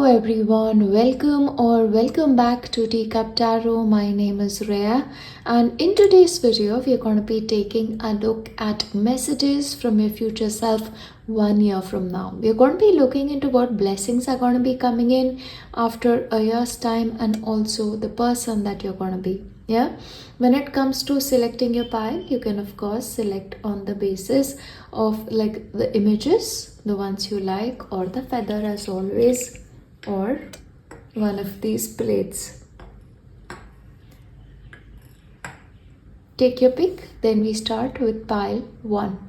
Hello everyone, welcome back to Teacup Tarot. My name is Reya, and in today's video we are going to be taking a look at messages from your future self 1 year from now. We are going to be looking into what blessings are going to be coming in after a year's time, and also the person that you're going to be. When it comes to selecting your pile, you can of course select on the basis of like the images, the ones you like, or the feather as always, or one of these plates. Take your pick. Then we start with pile 1.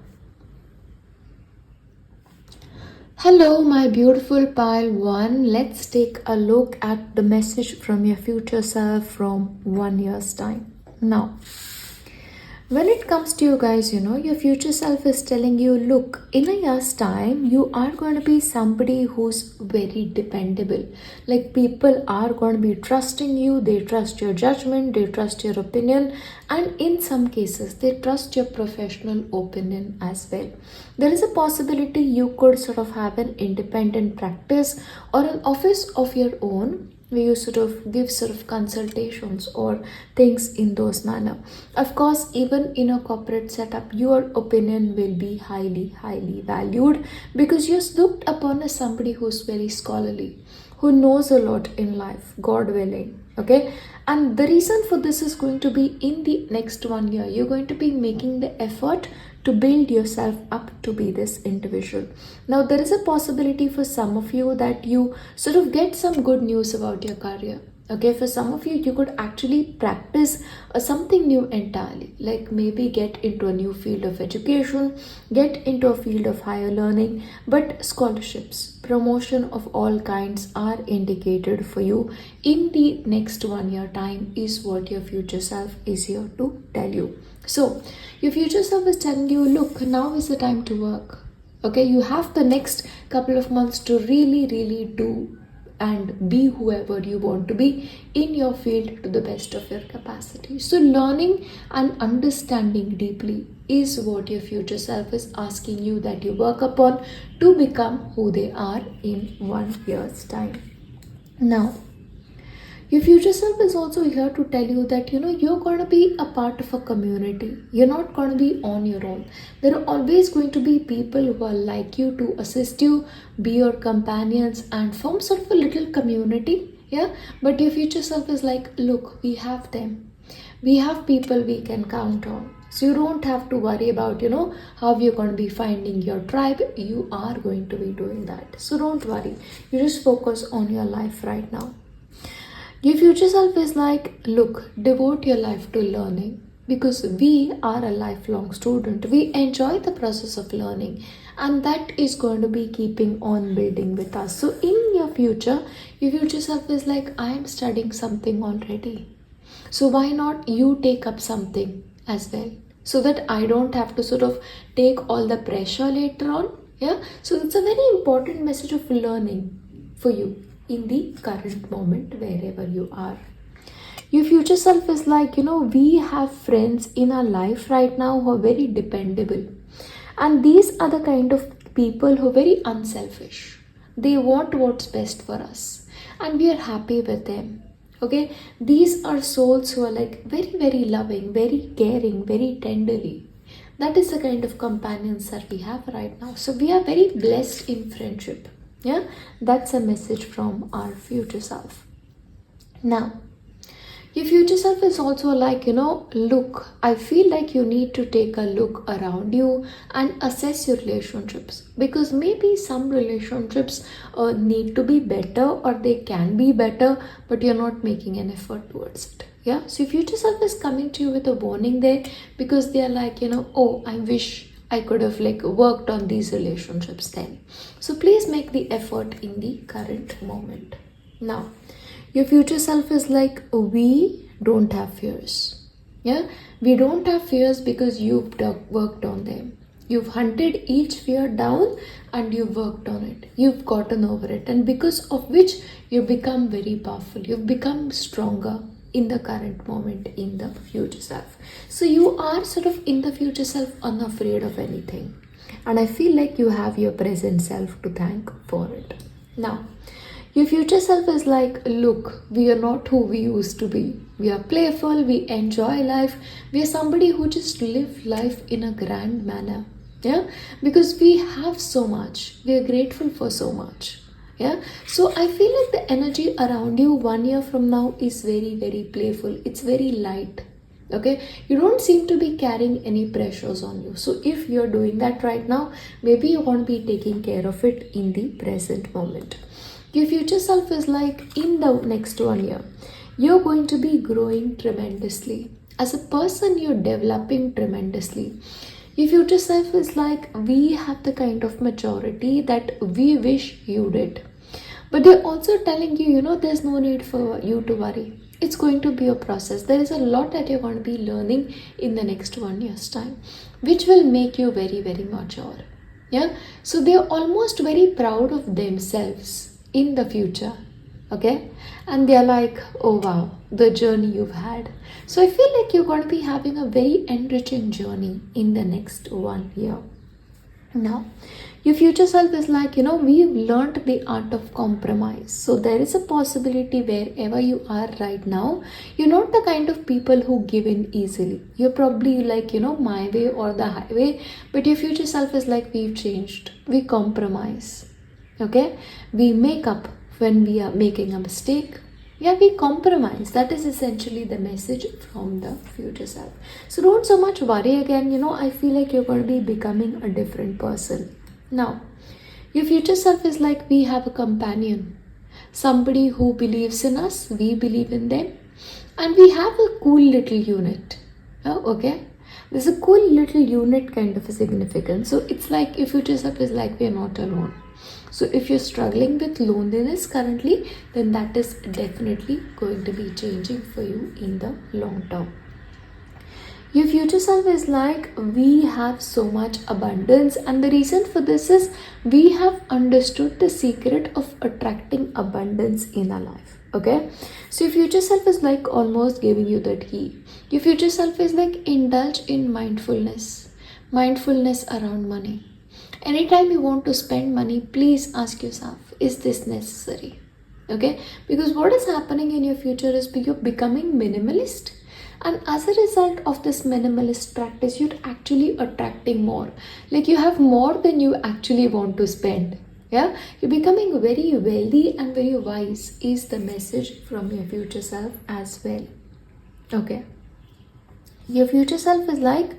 Hello my beautiful pile 1. Let's take a look at the message from your future self from 1 year's time. Now, when it comes to you guys, your future self is telling you, look, in a year's time, you are going to be somebody who's very dependable. Like, people are going to be trusting you. They trust your judgment. They trust your opinion. And in some cases, they trust your professional opinion as well. There is a possibility you could sort of have an independent practice or an office of your own, where you sort of give consultations or things in those manner. Of course, even in a corporate setup, your opinion will be highly valued, because you're looked upon as somebody who's very scholarly, who knows a lot in life, God willing. Okay, and the reason for this is going to be in the next 1 year, you're going to be making the effort to build yourself up to be this individual. Now, there is a possibility for some of you that you sort of get some good news about your career. Okay, for some of you, you could actually practice something new entirely, like maybe get into a new field of education, get into a field of higher learning, but scholarships, promotion of all kinds are indicated for you in the next 1 year time is what your future self is here to tell you. So, your future self is telling you, look, now is the time to work. Okay, you have the next couple of months to really do and be whoever you want to be in your field to the best of your capacity. So learning and understanding deeply is what your future self is asking you that you work upon to become who they are in 1 year's time. Now, your future self is also here to tell you that you're going to be a part of a community. You're not going to be on your own. There are always going to be people who are like you to assist you, be your companions, and form sort of a little community. But your future self is like, look, we have them. We have people we can count on. So you don't have to worry about how you're going to be finding your tribe. You are going to be doing that. So don't worry. You just focus on your life right now. Your future self is like, look, devote your life to learning, because we are a lifelong student. We enjoy the process of learning, and that is going to be keeping on building with us. So in your future self is like, I am studying something already. So why not you take up something as well, so that I don't have to sort of take all the pressure later on. So it's a very important message of learning for you in the current moment, wherever you are. Your future self is like, we have friends in our life right now who are very dependable. And these are the kind of people who are very unselfish. They want what's best for us, and we are happy with them. Okay, these are souls who are like very loving, very caring, very tenderly. That is the kind of companions that we have right now. So we are very blessed in friendship. That's a message from our future self. Now, your future self is also like, look, I feel like you need to take a look around you and assess your relationships, because maybe some relationships need to be better, or they can be better, but you're not making an effort towards it. So your future self is coming to you with a warning there, because they are like, oh, I wish I could have worked on these relationships then. So please make the effort in the current moment. Now, your future self is like, we don't have fears. We don't have fears because you've worked on them. You've hunted each fear down and you've worked on it. You've gotten over it, and because of which you've become very powerful. You've become stronger in the current moment in the future self. So you are sort of in the future self unafraid of anything, and I feel like you have your present self to thank for it. Now, Your future self is like, look, we are not who we used to be. We are playful, we enjoy life, we are somebody who just live life in a grand manner. Yeah, because we have so much, we are grateful for so much. Yeah, so I feel like the energy around you 1 year from now is very, very playful, it's very light. Okay, you don't seem to be carrying any pressures on you. So if you're doing that right now, maybe you won't be taking care of it in the present moment. Your future self is like, in the next 1 year, you're going to be growing tremendously. As a person, you're developing tremendously. Your future self is like, we have the kind of maturity that we wish you did. But they're also telling you, there's no need for you to worry. It's going to be a process. There is a lot that you're going to be learning in the next 1 year's time, which will make you very, very mature. Yeah. So they're almost very proud of themselves in the future. Okay. And they're like, oh wow, the journey you've had. So I feel like you're going to be having a very enriching journey in the next 1 year. Now, your future self is like, we've learned the art of compromise. So there is a possibility wherever you are right now, you're not the kind of people who give in easily. You're probably like, my way or the highway. But your future self is like, we've changed. We compromise. Okay? We make up when we are making a mistake. Yeah, we compromise. That is essentially the message from the future self. So don't so much worry again. I feel like you're going to be becoming a different person. Now, your future self is like, we have a companion. Somebody who believes in us. We believe in them. And we have a cool little unit. Oh, okay? There's a cool little unit kind of a significance. So it's like your future self is like, we are not alone. So if you're struggling with loneliness currently, then that is definitely going to be changing for you in the long term. Your future self is like, we have so much abundance, and the reason for this is we have understood the secret of attracting abundance in our life. Okay, so your future self is like almost giving you that key. Your future self is like, indulge in mindfulness around money. Anytime you want to spend money, please ask yourself, is this necessary? Okay, because what is happening in your future is you're becoming minimalist, and as a result of this minimalist practice, you're actually attracting more. Like you have more than you actually want to spend. Yeah, you're becoming very wealthy and very wise is the message from your future self as well. Okay, your future self is like,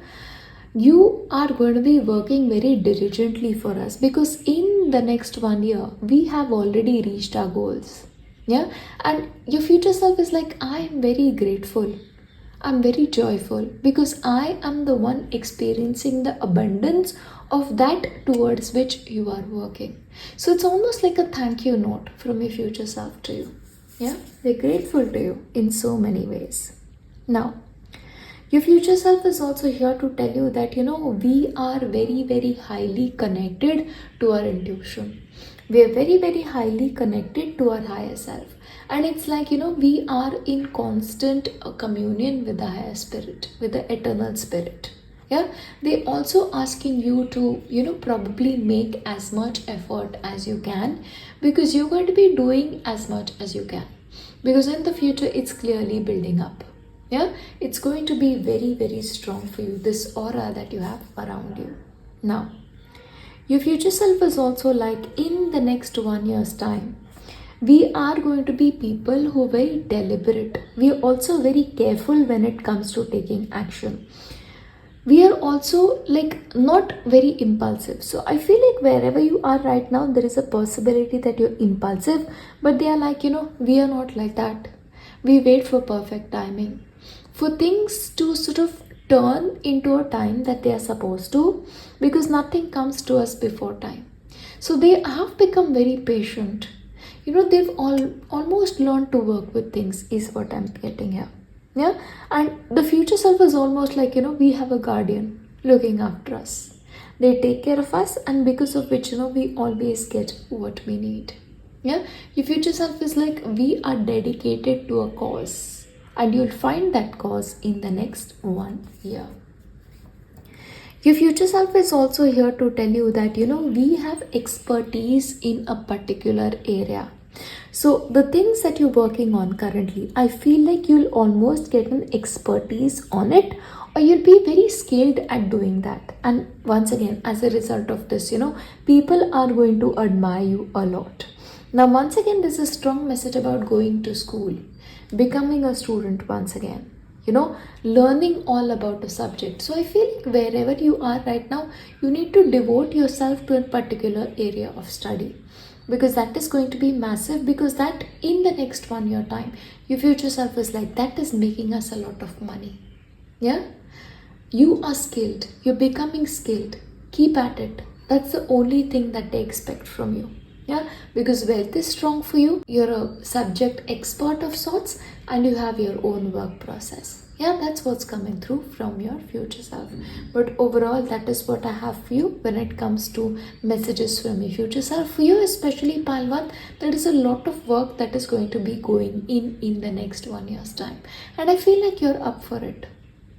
you are going to be working very diligently for us, because in the next 1 year we have already reached our goals. Yeah, and your future self is like, I am very grateful, I'm very joyful, because I am the one experiencing the abundance of that towards which you are working. So it's almost like a thank you note from your future self to you. Yeah, they're grateful to you in so many ways. Now, your future self is also here to tell you that, we are very, very highly connected to our intuition. We are very, very highly connected to our higher self. And it's like, we are in constant communion with the higher spirit, with the eternal spirit. Yeah, they also asking you to, probably make as much effort as you can, because you're going to be doing as much as you can. Because in the future, it's clearly building up. Yeah, it's going to be very, very strong for you, this aura that you have around you. Now, your future self is also like, in the next 1 year's time, we are going to be people who are very deliberate. We are also very careful when it comes to taking action. We are also like not very impulsive. So I feel like wherever you are right now, there is a possibility that you're impulsive, but they are like, we are not like that. We wait for perfect timing, for things to sort of turn into a time that they are supposed to, because nothing comes to us before time. So they have become very patient. They've almost learned to work with things is what I'm getting here. Yeah, and the future self is almost like, we have a guardian looking after us. They take care of us, and because of which, we always get what we need. Yeah, your future self is like, we are dedicated to a cause, and you'll find that cause in the next 1 year. Your future self is also here to tell you that, we have expertise in a particular area. So the things that you're working on currently, I feel like you'll almost get an expertise on it, or you'll be very skilled at doing that. And once again, as a result of this, people are going to admire you a lot. Now, once again, there's a strong message about going to school, becoming a student once again, learning all about a subject. So I feel like wherever you are right now, you need to devote yourself to a particular area of study, because that is going to be massive, because that in the next 1 year time, your future self is like, that is making us a lot of money. Yeah, you are skilled, you're becoming skilled, keep at it. That's the only thing that they expect from you. Yeah, because wealth is strong for you, you're a subject expert of sorts, and you have your own work process. Yeah, that's what's coming through from your future self. But overall, that is what I have for you when it comes to messages from your future self. For you, especially Palwan, there is a lot of work that is going to be going in the next 1 year's time. And I feel like you're up for it.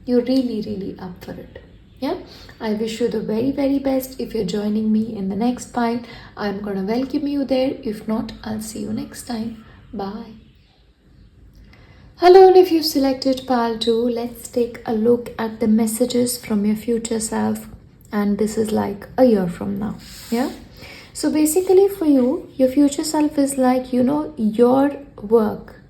You're really, really up for it. Yeah, I wish you the very, very best. If you're joining me in the next pile, I'm gonna welcome you there. If not, I'll see you next time. Bye. Hello, and if you've selected pile 2, let's take a look at the messages from your future self. And this is like a year from now. Yeah, so basically for you, your future self is like, your work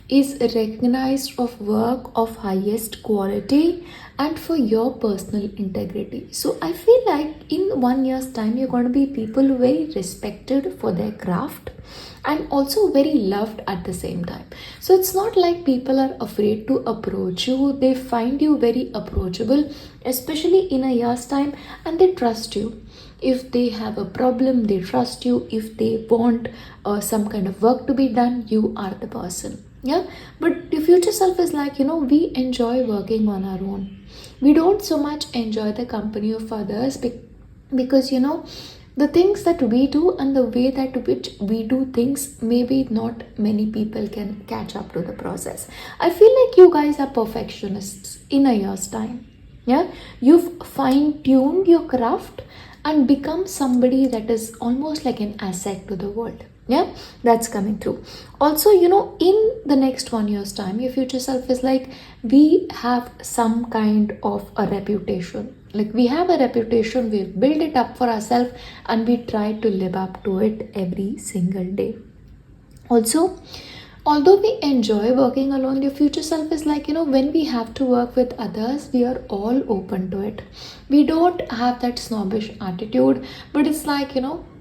is recognized of work of highest quality and for your personal integrity. So I feel like in 1 year's time, you're going to be people very respected for their craft and also very loved at the same time. So it's not like people are afraid to approach you. They find you very approachable, especially in a year's time, and they trust you. If they have a problem, they trust you. If they want some kind of work to be done, you are the person. Yeah, but your future self is like, we enjoy working on our own. We don't so much enjoy the company of others because, the things that we do and the way that which we do things, maybe not many people can catch up to the process. I feel like you guys are perfectionists in a year's time. Yeah, you've fine-tuned your craft and become somebody that is almost like an asset to the world. Yeah, that's coming through. Also, in the next 1 year's time, your future self is like, we have some kind of a reputation. Like, we have a reputation, we've built it up for ourselves, and we try to live up to it every single day. Also, although we enjoy working alone, your future self is like, when we have to work with others, we are all open to it. We don't have that snobbish attitude, but it's like,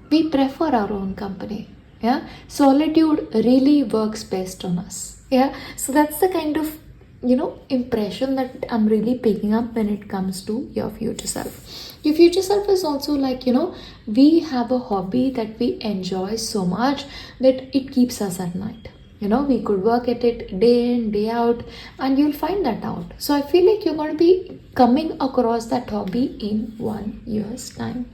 we prefer our own company. Yeah, solitude really works best on us. Yeah, so that's the kind of impression that I'm really picking up when it comes to your future self. Your future self is also like, we have a hobby that we enjoy so much that it keeps us at night. We could work at it day in, day out, and you'll find that out. So I feel like you're going to be coming across that hobby in 1 year's time.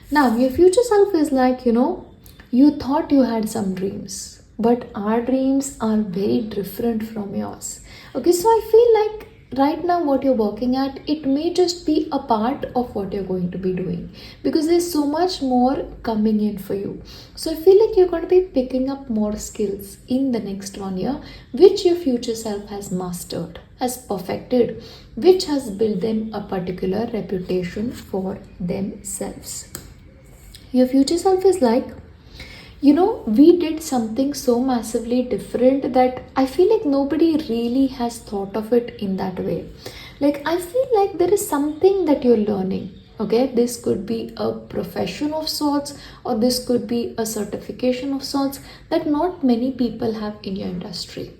Now, your future self is like, you thought you had some dreams, but our dreams are very different from yours. Okay, so I feel like right now what you're working at, it may just be a part of what you're going to be doing, because there's so much more coming in for you. So I feel like you're going to be picking up more skills in the next 1 year, which your future self has mastered, has perfected, which has built them a particular reputation for themselves. Your future self is like, we did something so massively different that I feel like nobody really has thought of it in that way. Like, I feel like there is something that you're learning. Okay, this could be a profession of sorts, or this could be a certification of sorts that not many people have in your industry.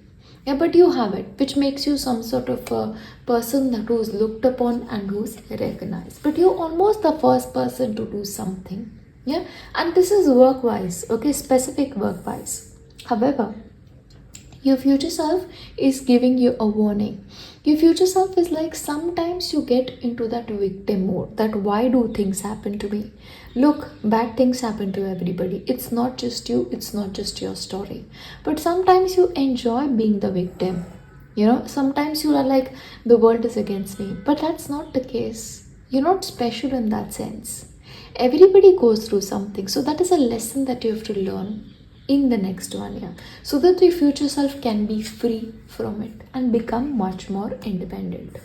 Yeah, but you have it, which makes you some sort of a person that who's looked upon and who's recognized. But you're almost the first person to do something. Yeah, and this is work wise, okay, specific work wise. However, your future self is giving you a warning. Your future self is like, sometimes you get into that victim mode, that why do things happen to me? Look, bad things happen to everybody. It's not just you, it's not just your story. But sometimes you enjoy being the victim. Sometimes you are like, the world is against me. But that's not the case. You're not special in that sense. Everybody goes through something. So that is a lesson that you have to learn. in the next 1 year, so that your future self can be free from it and become much more independent.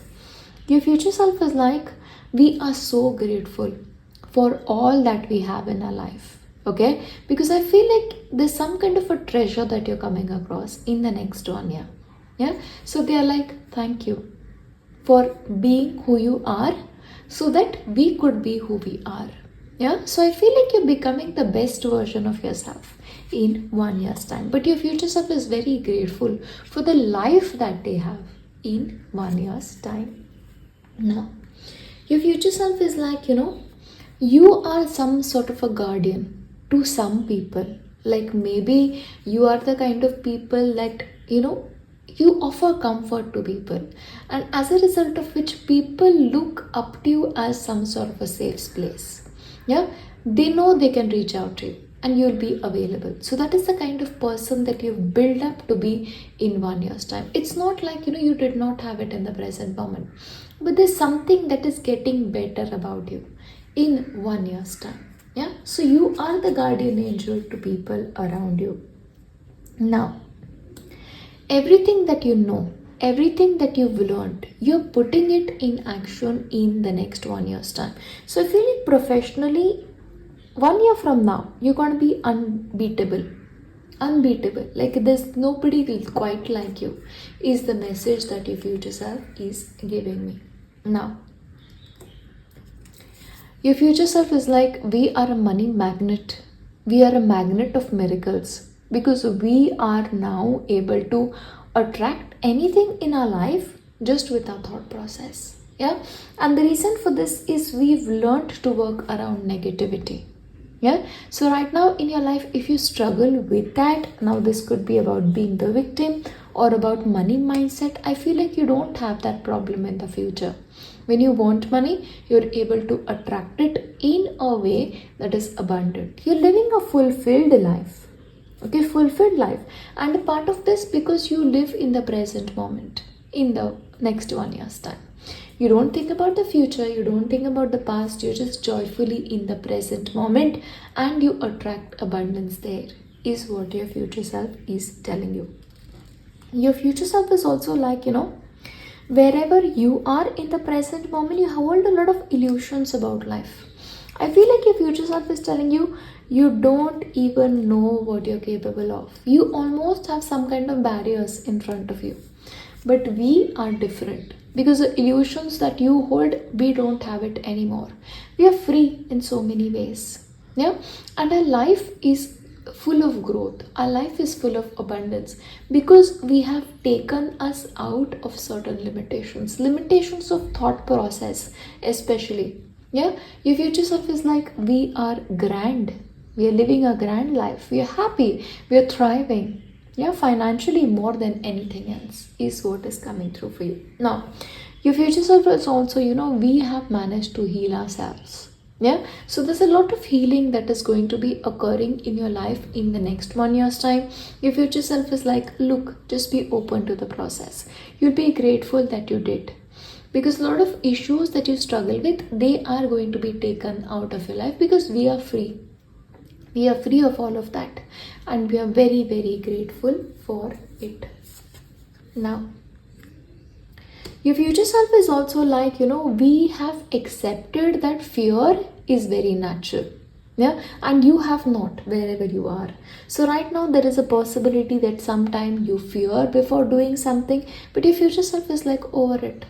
Your future self is like, we are so grateful for all that we have in our life. Okay, because I feel like there's some kind of a treasure that you're coming across in the next 1 year. Yeah, so they are like, thank you for being who you are, so that we could be who we are. Yeah, so I feel like you're becoming the best version of yourself in 1 year's time. But your future self is very grateful for the life that they have in 1 year's time. Now, your future self is like, you are some sort of a guardian to some people. Like maybe you are the kind of people that, you offer comfort to people, and as a result of which people look up to you as some sort of a safe place. Yeah, they know they can reach out to you and you'll be available. So that is the kind of person that you've built up to be in 1 year's time. It's not like, you did not have it in the present moment, but there's something that is getting better about you in 1 year's time. Yeah, so you are the guardian angel to people around you. Now, everything that you know, everything that you've learned, you're putting it in action in the next 1 year's time. So I feel like professionally, 1 year from now, you're going to be unbeatable. Like there's nobody quite like you, is the message that your future self is giving me. Now, your future self is like, we are a money magnet. We are a magnet of miracles, because we are now able to attract anything in our life just with our thought process. Yeah, and the reason for this is we've learned to work around negativity. Yeah, so right now in your life, if you struggle with that, now this could be about being the victim or about money mindset, I feel like you don't have that problem in the future. When you want money, you're able to attract it in a way that is abundant. You're living a fulfilled life. Okay, fulfilled life. And a part of this, because you live in the present moment in the next 1 year's time. You don't think about the future, you don't think about the past, you're just joyfully in the present moment, and you attract abundance there, is what your future self is telling you. Your future self is also like, wherever you are in the present moment, you hold a lot of illusions about life. I feel like your future self is telling you, you don't even know what you're capable of. You almost have some kind of barriers in front of you. But we are different, because the illusions that you hold, we don't have it anymore. We are free in so many ways. Yeah, and our life is full of growth. Our life is full of abundance, because we have taken us out of certain limitations of thought process, especially. Yeah, your future self is like, we are grand. We are living a grand life. We are happy. We are thriving. Yeah, financially more than anything else is what is coming through for you. Now, your future self is also, we have managed to heal ourselves. Yeah, so there's a lot of healing that is going to be occurring in your life in the next 1 year's time. Your future self is like, look, just be open to the process. You'll be grateful that you did. Because a lot of issues that you struggle with, they are going to be taken out of your life, because we are free. We are free of all of that, and we are very, very grateful for it. Now, your future self is also like, we have accepted that fear is very natural. Yeah, and you have not, wherever you are. So right now there is a possibility that sometime you fear before doing something, but your future self is like, over it.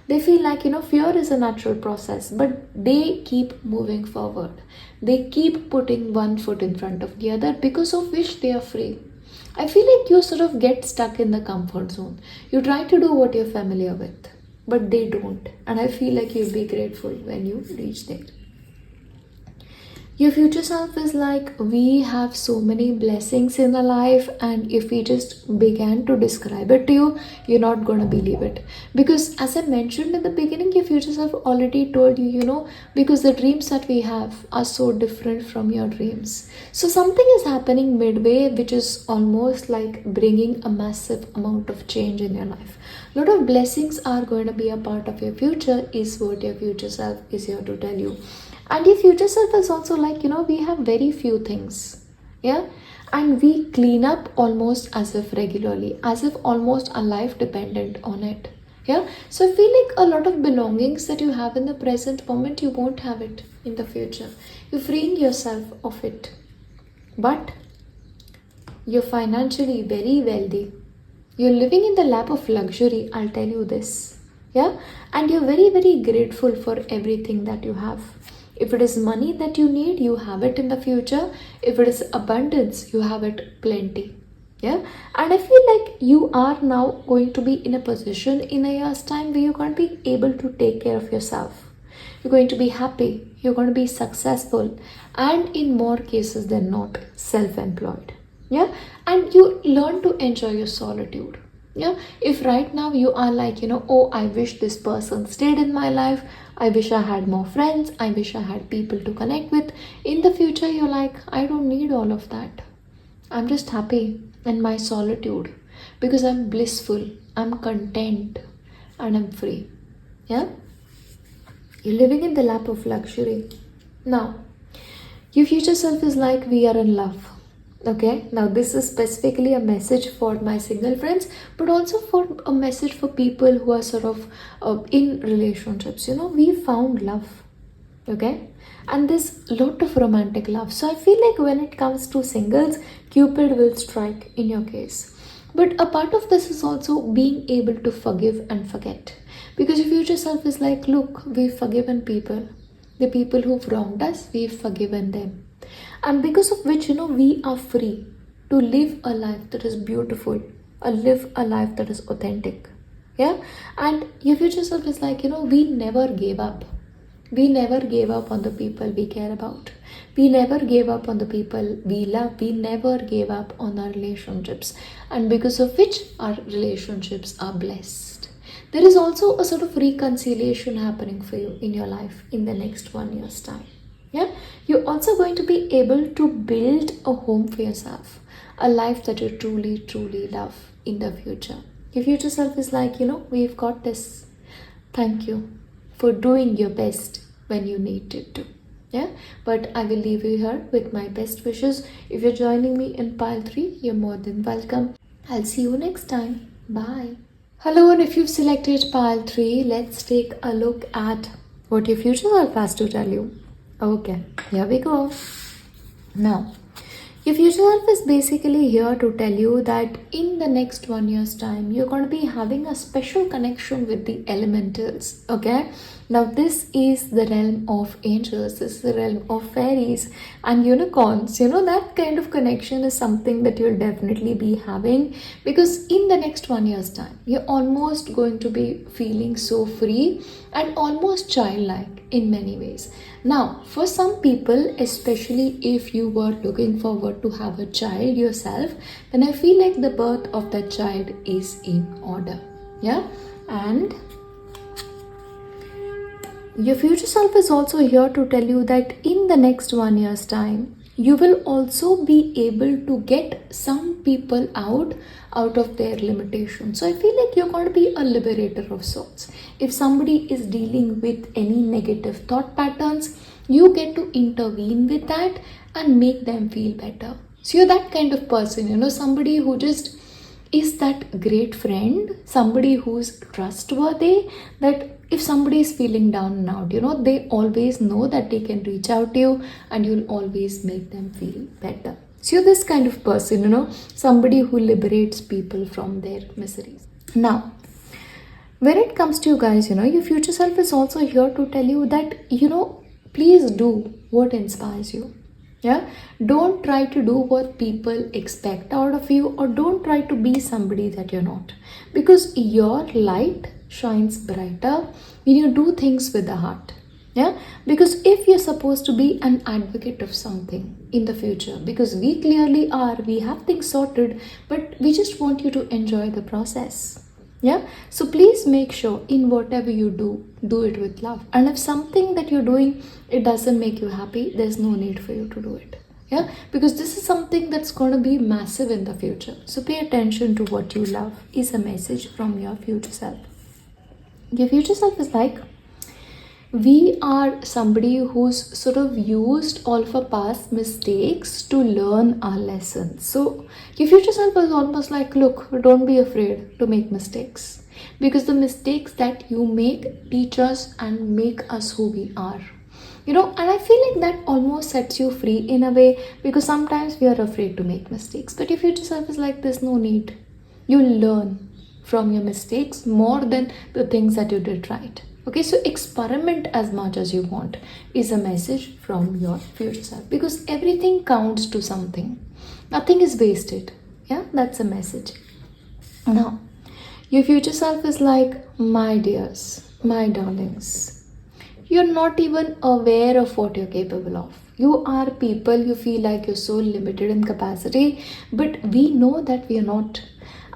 They feel like, fear is a natural process, but they keep moving forward. They keep putting one foot in front of the other, because of which they are free. I feel like you sort of get stuck in the comfort zone. You try to do what you're familiar with, but they don't. And I feel like you'll be grateful when you reach there. Your future self is like, we have so many blessings in our life, and if we just began to describe it to you, you're not going to believe it. Because as I mentioned in the beginning, your future self already told you, because the dreams that we have are so different from your dreams. So something is happening midway, which is almost like bringing a massive amount of change in your life. A lot of blessings are going to be a part of your future, is what your future self is here to tell you. And your future self is also like, we have very few things. Yeah. and we clean up almost as if regularly, as if almost our life dependent on it. Yeah, so I feel like a lot of belongings that you have in the present moment, you won't have it in the future. You're freeing yourself of it, but you're financially very wealthy. You're living in the lap of luxury, I'll tell you this. Yeah, and you're very, very grateful for everything that you have. If it is money that you need, you have it in the future. If it is abundance, you have it plenty. Yeah, and I feel like you are now going to be in a position in a year's time where you're going to be able to take care of yourself. You're going to be happy, you're going to be successful, and in more cases than not, self-employed. Yeah, and you learn to enjoy your solitude. Yeah, if right now you are like, oh, I wish this person stayed in my life, I wish I had more friends, I wish I had people to connect with. In the future, you're like, I don't need all of that. I'm just happy in my solitude because I'm blissful, I'm content, and I'm free. Yeah, you're living in the lap of luxury. Now, your future self is like, we are in love. Okay, now this is specifically a message for my single friends, but also for a message for people who are sort of in relationships. We found love. Okay, and there's a lot of romantic love. So I feel like when it comes to singles, Cupid will strike in your case. But a part of this is also being able to forgive and forget, because your future self is like, look, we've forgiven people. The people who've wronged us, we've forgiven them. And because of which, we are free to live a life that is beautiful, live a life that is authentic. Yeah, and your future self is like, we never gave up. We never gave up on the people we care about. We never gave up on the people we love. We never gave up on our relationships. And because of which our relationships are blessed. There is also a sort of reconciliation happening for you in your life in the next 1 year's time. Yeah, you're also going to be able to build a home for yourself, a life that you truly, truly love in the future. Your future self is like, we've got this. Thank you for doing your best when you needed to. Yeah, but I will leave you here with my best wishes. If you're joining me in pile 3, you're more than welcome. I'll see you next time. Bye. Hello, and if you've selected pile 3, let's take a look at what your future self has to tell you. Okay, here we go. Now, your future self is basically here to tell you that in the next 1 year's time, you're going to be having a special connection with the elementals. Okay, now this is the realm of angels, this is the realm of fairies and unicorns. That kind of connection is something that you'll definitely be having, because in the next 1 year's time, you're almost going to be feeling so free and almost childlike in many ways. Now, for some people, especially if you were looking forward to have a child yourself, then I feel like the birth of that child is in order. Yeah, and your future self is also here to tell you that in the next 1 year's time, you will also be able to get some people out of their limitations. So I feel like you're going to be a liberator of sorts. If somebody is dealing with any negative thought patterns, you get to intervene with that and make them feel better. So you're that kind of person, somebody who just is that great friend, somebody who's trustworthy, that if somebody is feeling down and out, they always know that they can reach out to you and you'll always make them feel better. So you're this kind of person, somebody who liberates people from their miseries. Now, when it comes to you guys, your future self is also here to tell you that, please do what inspires you. Yeah, don't try to do what people expect out of you, or don't try to be somebody that you're not, because your light shines brighter when you do things with the heart. Yeah, because if you're supposed to be an advocate of something in the future, because we clearly are, we have things sorted, but we just want you to enjoy the process. Yeah, so please make sure in whatever you do it with love. And if something that you're doing, it doesn't make you happy, there's no need for you to do it. Yeah, because this is something that's going to be massive in the future. So pay attention to what you love is a message from your future self. Your future self is like, We are somebody who's sort of used all of our past mistakes to learn our lessons. So your future self is almost like, look, don't be afraid to make mistakes, because the mistakes that you make teach us and make us who we are. And I feel like that almost sets you free in a way, because sometimes we are afraid to make mistakes, but your future self is like, there's no need. You learn from your mistakes more than the things that you did right. Okay, so experiment as much as you want is a message from your future self, because everything counts to something. Nothing is wasted. Yeah, that's a message. Now, your future self is like, my dears, my darlings, you're not even aware of what you're capable of. You are people, you feel like you're so limited in capacity, but we know that we are not.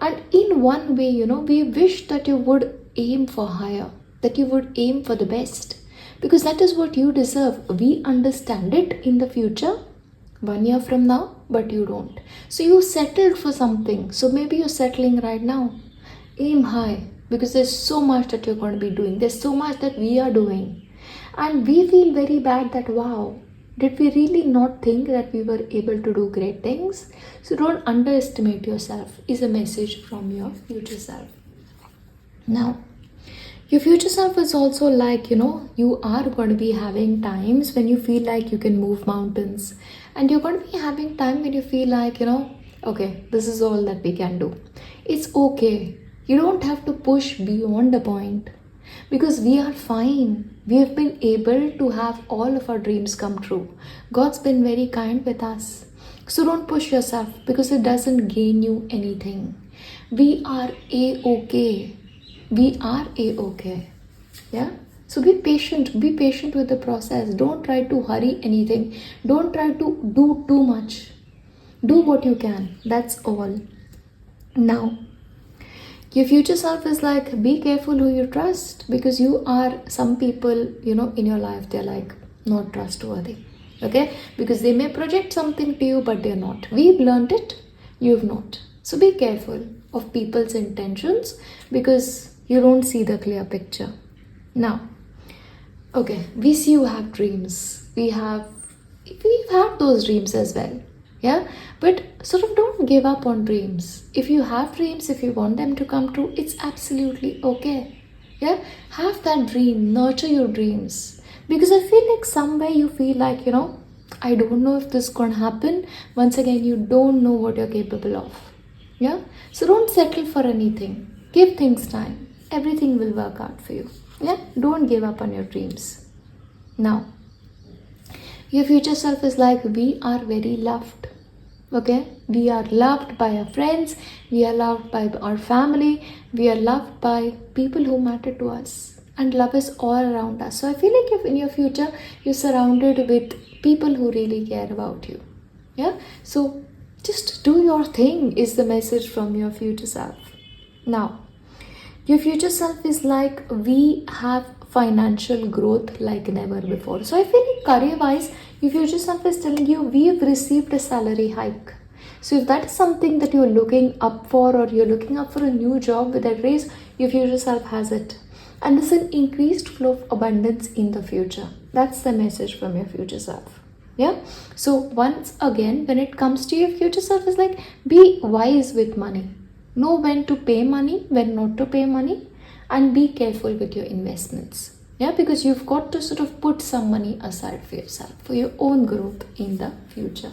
And in one way, we wish that you would aim for higher, that you would aim for the best, because that is what you deserve. We understand it in the future, 1 year from now, but you don't. So you settled for something. So maybe you're settling right now. Aim high, because there's so much that you're going to be doing. There's so much that we are doing. And we feel very bad that, wow, did we really not think that we were able to do great things? So don't underestimate yourself, is a message from your future self. Now, your future self is also like, you are going to be having times when you feel like you can move mountains. And you're going to be having time when you feel like, okay, this is all that we can do. It's okay. You don't have to push beyond the point, because we are fine. We have been able to have all of our dreams come true. God's been very kind with us. So don't push yourself, because it doesn't gain you anything. We are A-okay. We are A-okay. Yeah? So be patient with the process. Don't try to hurry anything. Don't try to do too much. Do what you can. That's all. Now, your future self is like, be careful who you trust, because you are some people, in your life, they're like not trustworthy. Okay? Because they may project something to you, but they're not. We've learned it. You've not. So be careful of people's intentions, because you don't see the clear picture. Now, okay, we see you have dreams. We've had those dreams as well. Yeah, but sort of don't give up on dreams. If you have dreams, if you want them to come true, it's absolutely okay. Yeah, have that dream, nurture your dreams, because I feel like somewhere you feel like, I don't know if this is gonna happen. Once again, you don't know what you're capable of. Yeah, so don't settle for anything. Give things time. Everything will work out for you. Yeah, don't give up on your dreams. Now, your future self is like, we are very loved. Okay, we are loved by our friends, we are loved by our family, we are loved by people who matter to us, and love is all around us. So I feel like if in your future you're surrounded with people who really care about you. Yeah, so just do your thing is the message from your future self. Now, your future self is like, we have financial growth like never before. So I feel like career-wise, your future self is telling you, we've received a salary hike. So if that is something that you're looking up for, or you're looking up for a new job with that raise, your future self has it. And there's an increased flow of abundance in the future. That's the message from your future self. Yeah. So once again, when it comes to your future self, is like, be wise with money. Know when to pay money, when not to pay money, and be careful with your investments. Yeah, because you've got to sort of put some money aside for yourself, for your own growth in the future.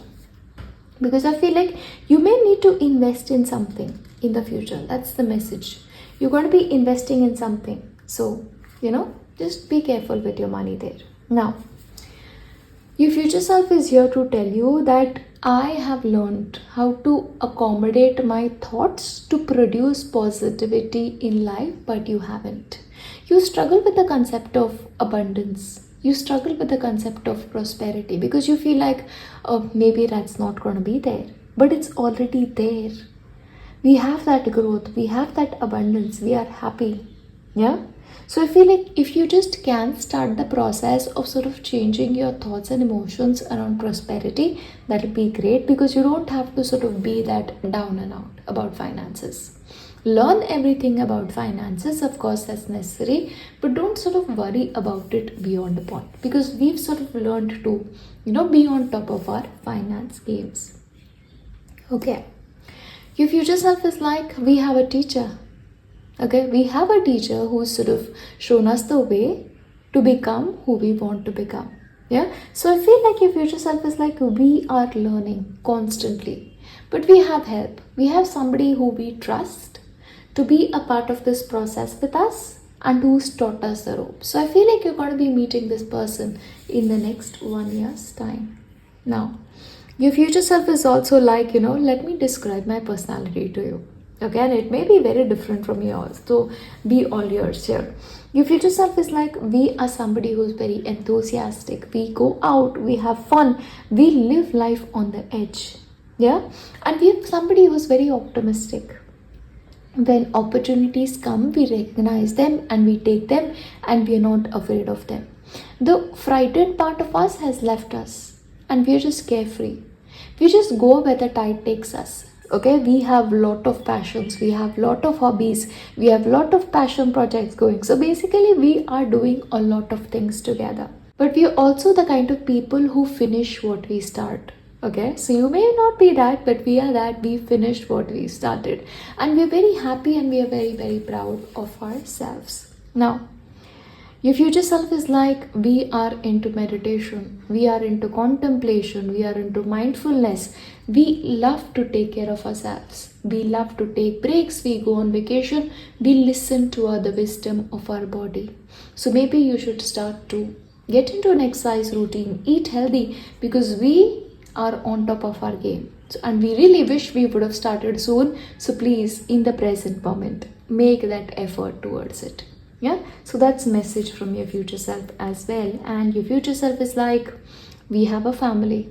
Because I feel like you may need to invest in something in the future. That's the message. You're going to be investing in something. So, just be careful with your money there. Now, your future self is here to tell you that I have learned how to accommodate my thoughts to produce positivity in life, but you haven't. You struggle with the concept of abundance. You struggle with the concept of prosperity, because you feel like, oh, maybe that's not going to be there. But it's already there. We have that growth. We have that abundance. We are happy. Yeah? So I feel like if you just can start the process of sort of changing your thoughts and emotions around prosperity, that'll be great, because you don't have to sort of be that down and out about finances. Learn everything about finances, of course, that's necessary, but don't sort of worry about it beyond the point, because we've sort of learned to, be on top of our finance games. Okay. Your future self is like, we have a teacher. Okay, we have a teacher who's sort of shown us the way to become who we want to become. Yeah, so I feel like your future self is like, we are learning constantly, but we have help. We have somebody who we trust to be a part of this process with us and who's taught us the ropes. So I feel like you're going to be meeting this person in the next 1 year's time. Now, your future self is also like, let me describe my personality to you. Okay, and it may be very different from yours, so be all yours here. Your future self is like, we are somebody who's very enthusiastic. We go out, we have fun, we live life on the edge. Yeah, and we have somebody who's very optimistic. When opportunities come, we recognize them and we take them, and we are not afraid of them. The frightened part of us has left us, and we are just carefree. We just go where the tide takes us. Okay, we have lot of passions, we have lot of hobbies, we have lot of passion projects going. So basically we are doing a lot of things together. But we are also the kind of people who finish what we start. Okay, so you may not be that, but we are that. We finished what we started, and we are very happy and we are very, very proud of ourselves. Now, your future self is like, we are into meditation, we are into contemplation, we are into mindfulness. We love to take care of ourselves. We love to take breaks, we go on vacation, we listen to the wisdom of our body. So maybe you should start to get into an exercise routine, eat healthy, because we are on top of our game. And we really wish we would have started soon. So please, in the present moment, make that effort towards it. Yeah, so that's message from your future self as well. And your future self is like, we have a family,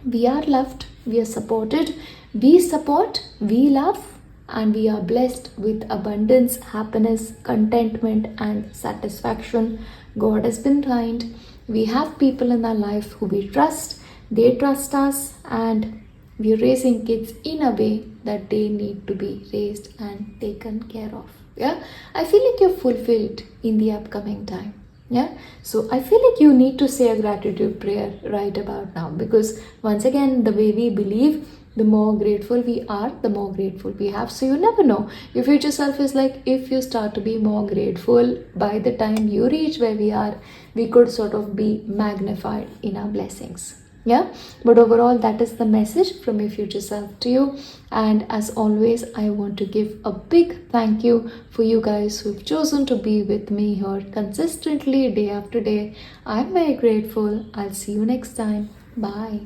we are loved, we are supported, we support, we love, and we are blessed with abundance, happiness, contentment, and satisfaction. God has been kind. We have people in our life who we trust, they trust us, and we're raising kids in a way that they need to be raised and taken care of. Yeah, I feel like you're fulfilled in the upcoming time. Yeah, so I feel like you need to say a gratitude prayer right about now, because once again, the way we believe, the more grateful we are, the more grateful we have. So you never know. Your future self is like, if you start to be more grateful, by the time you reach where we are, we could sort of be magnified in our blessings. Yeah, but overall, that is the message from your future self to you. And as always, I want to give a big thank you for you guys who've chosen to be with me here consistently day after day. I'm very grateful. I'll see you next time. Bye.